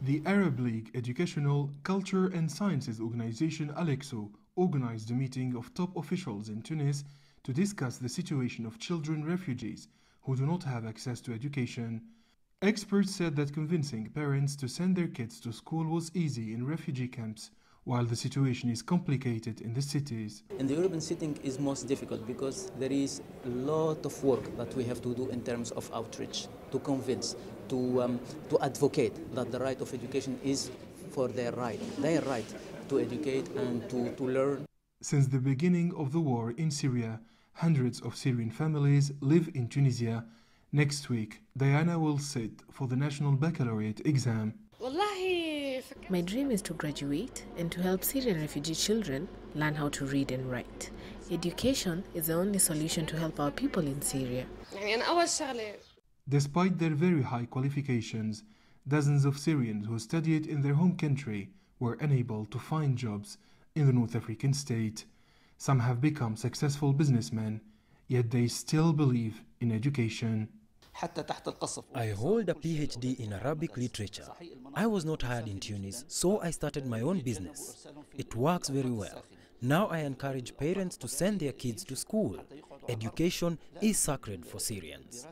The Arab League Educational, Culture and Sciences Organization Alexo organized a meeting of top officials in Tunis to discuss the situation of children refugees who do not have access to education. Experts said that convincing parents to send their kids to school was easy in refugee camps, while the situation is complicated in the cities. In the urban setting is most difficult because there is a lot of work that we have to do in terms of outreach, to convince, to advocate that the right of education is for their right to educate and to learn. Since the beginning of the war in Syria, hundreds of Syrian families live in Tunisia. Next week, Diana will sit for the National Baccalaureate exam. My dream is to graduate and to help Syrian refugee children learn how to read and write. Education is the only solution to help our people in Syria. Despite their very high qualifications, dozens of Syrians who studied in their home country were unable to find jobs in the North African state. Some have become successful businessmen, yet they still believe in education. I hold a PhD in Arabic literature. I was not hired in Tunis, so I started my own business. It works very well. Now I encourage parents to send their kids to school. Education is sacred for Syrians.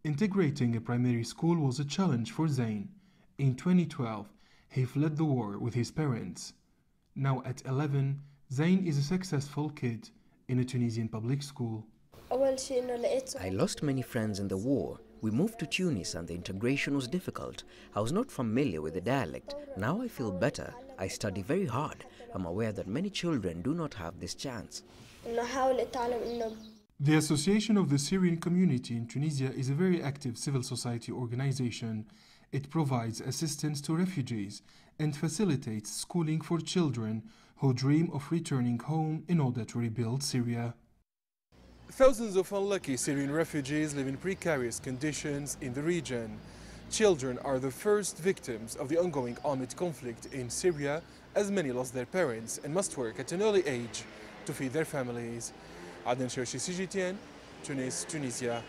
Integrating a primary school was a challenge for Zain. In 2012, he fled the war with his parents. Now at 11, Zain is a successful kid in a Tunisian public school. I lost many friends in the war. We moved to Tunis and the integration was difficult. I was not familiar with the dialect. Now I feel better. I study very hard. I'm aware that many children do not have this chance. The Association of the Syrian Community in Tunisia is a very active civil society organization. It provides assistance to refugees and facilitates schooling for children who dream of returning home in order to rebuild Syria. Thousands of unlucky Syrian refugees live in precarious conditions in the region. Children are the first victims of the ongoing armed conflict in Syria, as many lost their parents and must work at an early age to feed their families. Adnen, CGTN, Tunis, Tunisia.